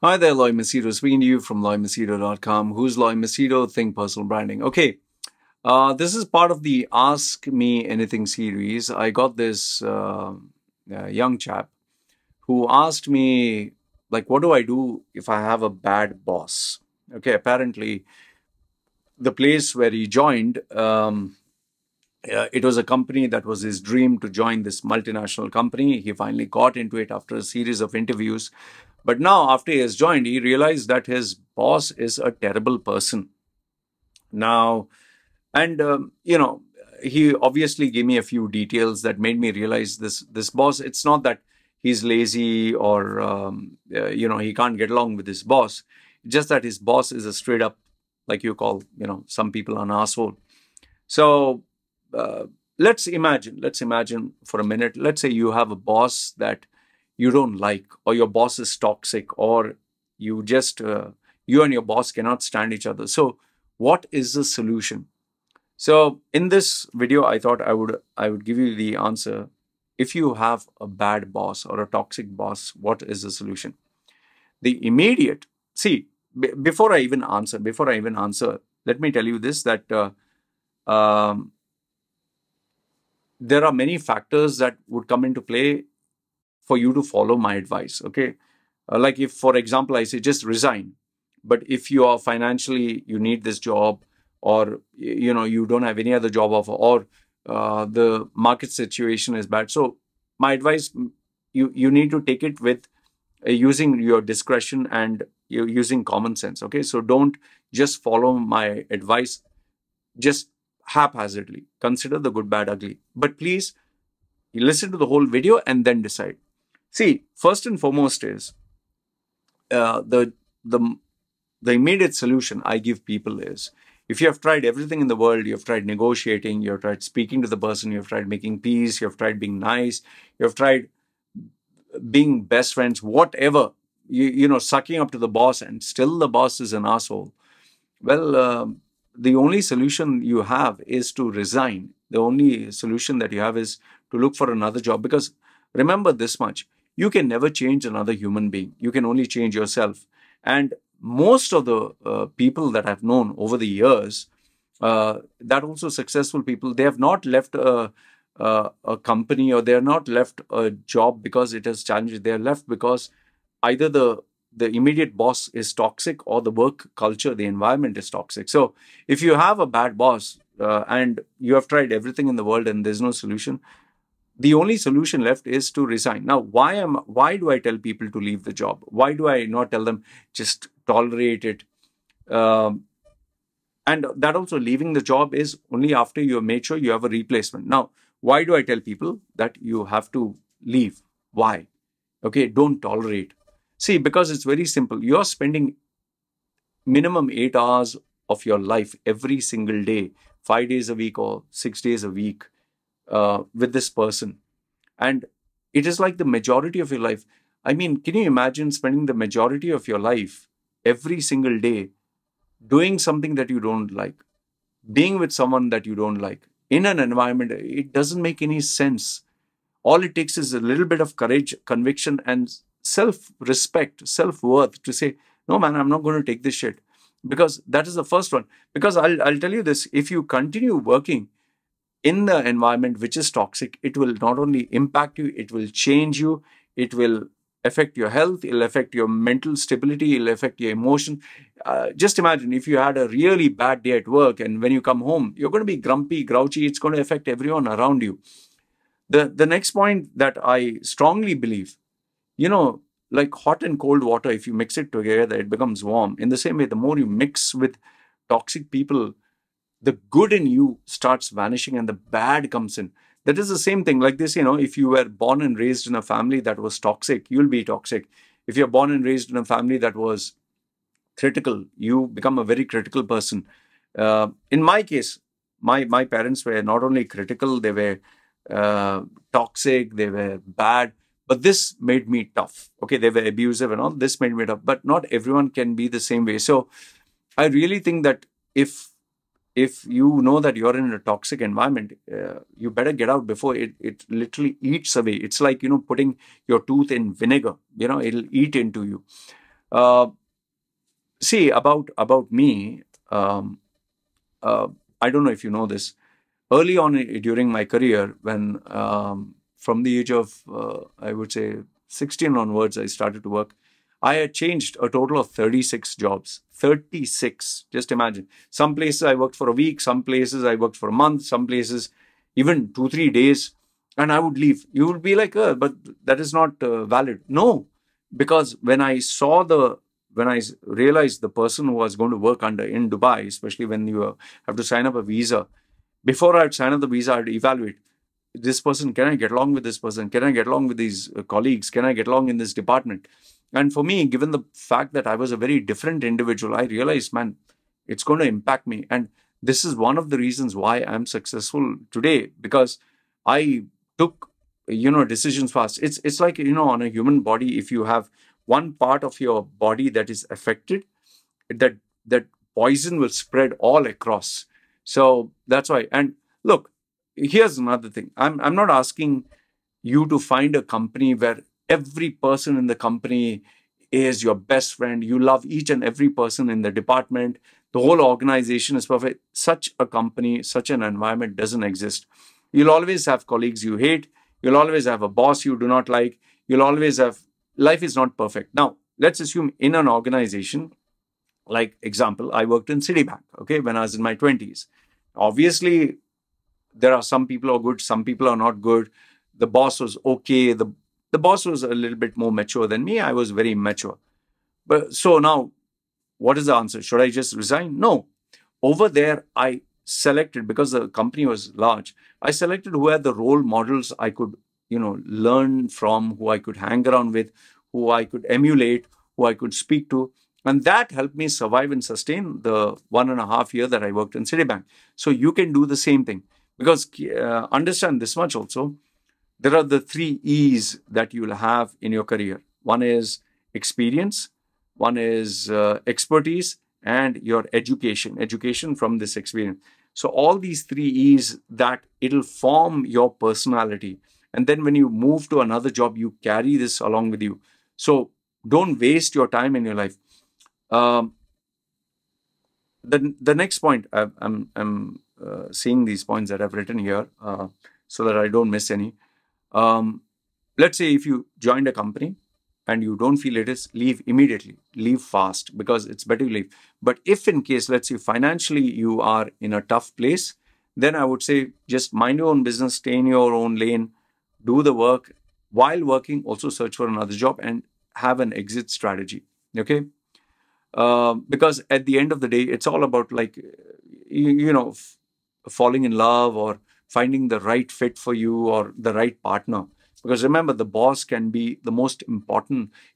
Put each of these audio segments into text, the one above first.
Hi there, Loy Machedo. Speaking to you from loymachedo.com. Who's Loy Machedo? Think Personal Branding. Okay, this is part of the Ask Me Anything series. I got this young chap who asked me, like, what do I do if I have a bad boss? Okay, apparently, the place where he joined, it was a company that was his dream to join this multinational company. He finally got into it after a series of interviews. But now, after he has joined, he realized that his boss is a terrible person. Now, and he obviously gave me a few details that made me realize this boss. It's not that he's lazy or he can't get along with his boss. Just that his boss is a straight up, like you call some people, an asshole. So uh, let's imagine for a minute. Let's say you have a boss that you don't like, or your boss is toxic, or you just you and your boss cannot stand each other. So what is the solution? So in this video, I thought I would give you the answer. If you have a bad boss or a toxic boss, what is the solution? The immediate, see, before I even answer, let me tell you this, that um, there are many factors that would come into play for you to follow my advice. Okay, like if, for example, I say just resign, but if you are financially, you need this job, or you don't have any other job offer, or the market situation is bad. So my advice, you need to take it with using your discretion and using common sense. Okay, so don't just follow my advice just haphazardly. Consider the good, bad, ugly. But please, you listen to the whole video and then decide. See, first and foremost is uh, the the the immediate solution I give people is, if you have tried everything in the world, you have tried negotiating, you have tried speaking to the person, you have tried making peace, you have tried being nice, you have tried being best friends, whatever, sucking up to the boss, and still the boss is an asshole. Well, the only solution you have is to resign. The only solution that you have is to look for another job. Because remember this much, you can never change another human being. You can only change yourself. And most of the people that I've known over the years, that also successful people, they have not left a company, or they are not left a job because it has challenged. They are left because either the immediate boss is toxic, or the work culture, the environment is toxic. So if you have a bad boss and you have tried everything in the world and there's no solution, the only solution left is to resign. Now, why do I tell people to leave the job? Why do I not tell them just tolerate it? Um, and that also, leaving the job is only after you have made sure you have a replacement. Now, why do I tell people that you have to leave? Why? Okay, don't tolerate. See, because it's very simple. You're spending minimum 8 hours of your life every single day, 5 days a week or 6 days a week, with this person. And it is like the majority of your life. I mean, can you imagine spending the majority of your life every single day doing something that you don't like, being with someone that you don't like, in an environment? It doesn't make any sense. All it takes is a little bit of courage, conviction, and self respect, self worth to say, no, man, I'm not going to take this shit. Because that is the first one. Because I'll tell you this, if you continue working in the environment which is toxic, it will not only impact you, it will change you, it will affect your health, it'll affect your mental stability, it'll affect your emotion. Just imagine if you had a really bad day at work, and when you come home, you're going to be grumpy, grouchy, it's going to affect everyone around you. The next point that I strongly believe, you know, like hot and cold water, if you mix it together, it becomes warm. In the same way, the more you mix with toxic people, the good in you starts vanishing and the bad comes in. That is the same thing. Like this, if you were born and raised in a family that was toxic, you'll be toxic. If you're born and raised in a family that was critical, you become a very critical person. In my case, my parents were not only critical, they were toxic, they were bad, but this made me tough. Okay, they were abusive and all. This made me tough, but not everyone can be the same way. So I really think that if you know that you're in a toxic environment, you better get out before it literally eats away. It's like, putting your tooth in vinegar, it'll eat into you. Uh, See, about me, uh, I don't know if you know this. Early on during my career, when from the age of I would say 16 onwards, I started to work. I had changed a total of 36 jobs. 36. Just imagine. Some places I worked for a week. Some places I worked for a month. Some places even 2 3 days, and I would leave. You would be like, but that is not valid. No, because when I realized the person who was going to work under in Dubai, especially when you have to sign up a visa, before I'd sign up the visa, I'd evaluate this person. Can I get along with this person? Can I get along with these colleagues? Can I get along in this department? And for me, given the fact that I was a very different individual, I realized, man, it's going to impact me. And this is one of the reasons why I'm successful today, because I took, decisions fast. It's like, on a human body, if you have one part of your body that is affected, that poison will spread all across. So that's why. And look, here's another thing. I'm not asking you to find a company where every person in the company is your best friend. You love each and every person in the department. The whole organization is perfect. Such a company, such an environment doesn't exist. You'll always have colleagues you hate. You'll always have a boss you do not like. You'll always have, life is not perfect. Now, let's assume in an organization, like example, I worked in Citibank, okay, when I was in my 20s. Obviously, there are some people who are good, some people are not good. The boss was okay. The boss was a little bit more mature than me. I was very mature. But so now, what is the answer? Should I just resign? No. Over there, I selected, because the company was large, I selected who are the role models I could, learn from, who I could hang around with, who I could emulate, who I could speak to. And that helped me survive and sustain the 1.5 year that I worked in Citibank. So you can do the same thing. Because understand this much also, there are the 3 E's that you will have in your career. One is experience, one is expertise, and your education from this experience. So all these 3 E's, that it'll form your personality. And then when you move to another job, you carry this along with you. So don't waste your time in your life. Um, the next point, I'm seeing these points that I've written here so that I don't miss any. Let's say if you joined a company and you don't feel it is, leave immediately, leave fast, because it's better to leave. But if in case, let's say financially you are in a tough place, then I would say just mind your own business, stay in your own lane, do the work. While working, also search for another job and have an exit strategy. Okay. Because at the end of the day, it's all about like, falling in love or finding the right fit for you or the right partner. Because remember, the boss can be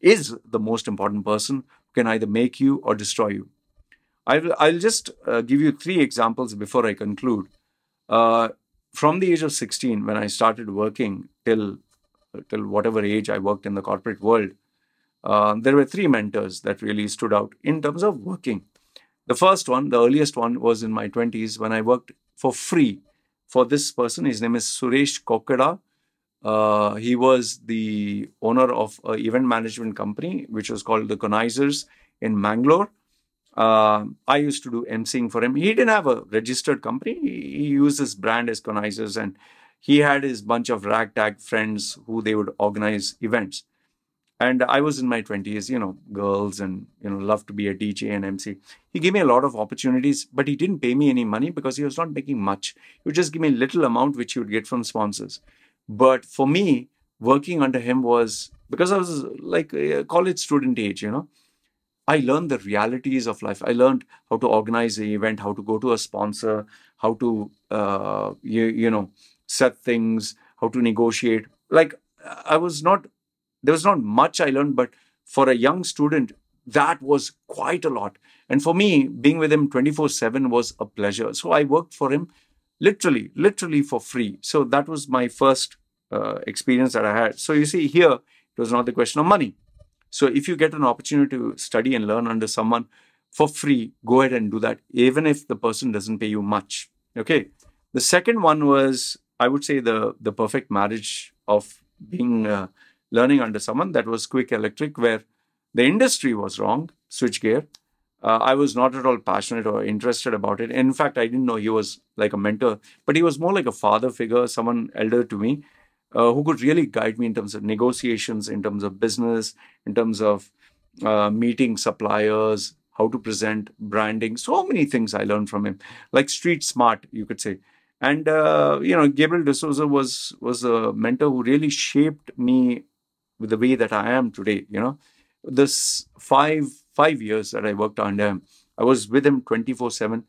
is the most important person who can either make you or destroy you. I'll just give you 3 examples before I conclude. Uh, from the age of 16, when I started working till whatever age I worked in the corporate world, there were 3 mentors that really stood out in terms of working. The first one, the earliest one, was in my 20s when I worked for free for this person. His name is Suresh Kokada. He was the owner of an event management company, which was called the Conizers in Mangalore. I used to do emceeing for him. He didn't have a registered company. He used his brand as Conizers, and he had his bunch of ragtag friends who they would organize events. And I was in my 20s, girls, and, love to be a DJ and MC. He gave me a lot of opportunities, but he didn't pay me any money because he was not making much. He would just give me a little amount, which he would get from sponsors. But for me, working under him was, because I was like a college student age, I learned the realities of life. I learned how to organize an event, how to go to a sponsor, how to, set things, how to negotiate. Like, I was not, there was not much I learned, but for a young student, that was quite a lot. And for me, being with him 24/7 was a pleasure. So I worked for him literally for free. So that was my first experience that I had. So you see, here, it was not the question of money. So if you get an opportunity to study and learn under someone for free, go ahead and do that, even if the person doesn't pay you much. Okay. The second one was, I would say, the perfect marriage of being learning under someone. That was Quick Electric, where The industry was wrong, switchgear. I was not at all passionate or interested about it. In fact, I didn't know he was like a mentor, but he was more like a father figure, someone elder to me, who could really guide me in terms of negotiations, in terms of business, in terms of meeting suppliers, how to present branding. So many things I learned from him, like street smart, you could say. And Gabriel D'Souza was a mentor who really shaped me with the way that I am today. This five years that I worked under him, I was with him 24/7.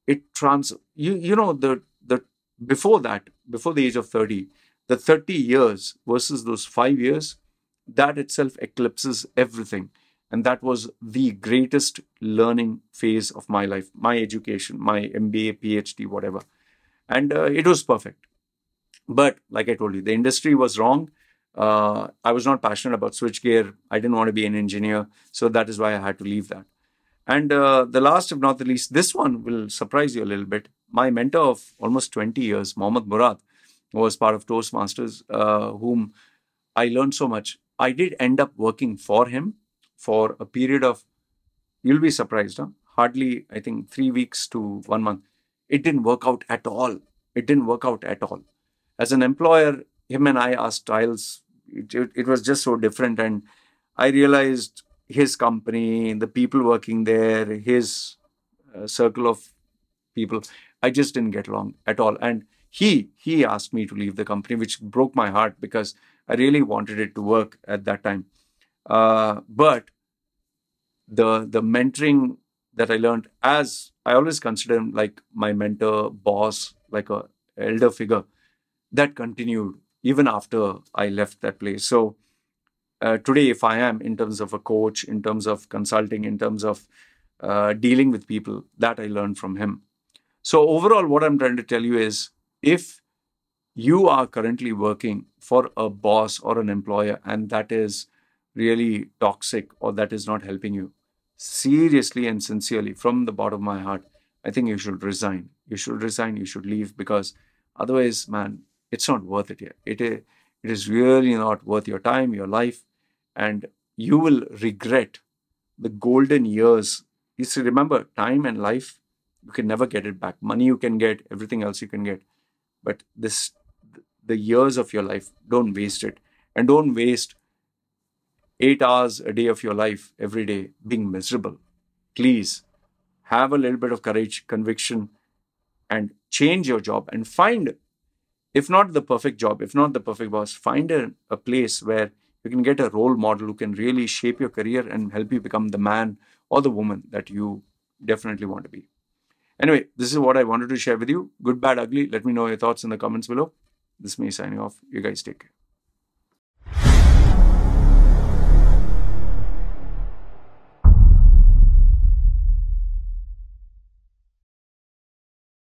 It trans you know the before that, before the age of 30, the 30 years versus those 5 years, that itself eclipses everything. And that was the greatest learning phase of my life, my education, my MBA, PhD, whatever. And it was perfect. But like I told you, the industry was wrong. I was not passionate about switchgear. I didn't want to be an engineer. So that is why I had to leave that. And the last, if not the least, this one will surprise you a little bit. My mentor of almost 20 years, Mohammed Murad, was part of Toastmasters, whom I learned so much. I did end up working for him for a period of, you'll be surprised, huh? Hardly, I think, 3 weeks to 1 month. It didn't work out at all. It didn't work out at all. As an employer, him and I, our styles, it was just so different. And I realized his company, the people working there, his circle of people, I just didn't get along at all. And he asked me to leave the company, which broke my heart because I really wanted it to work at that time. But the mentoring that I learned, as I always consider him like my mentor, boss, like a elder figure, that continued even after I left that place. So today, if I am in terms of a coach, in terms of consulting, in terms of dealing with people, that I learned from him. So overall, what I'm trying to tell you is, if you are currently working for a boss or an employer and that is really toxic or that is not helping you, seriously and sincerely, from the bottom of my heart, I think you should resign. You should resign. You should leave, because otherwise, man, it's not worth it here. It is really not worth your time, your life, and you will regret the golden years. You see, remember, time and life, you can never get it back. Money you can get, everything else you can get. But the years of your life, don't waste it. And don't waste 8 hours a day of your life every day being miserable. Please have a little bit of courage, conviction, and change your job and find, if not the perfect job, if not the perfect boss, find a place where you can get a role model who can really shape your career and help you become the man or the woman that you definitely want to be. Anyway, this is what I wanted to share with you. Good, bad, ugly. Let me know your thoughts in the comments below. This is me signing off. You guys take care.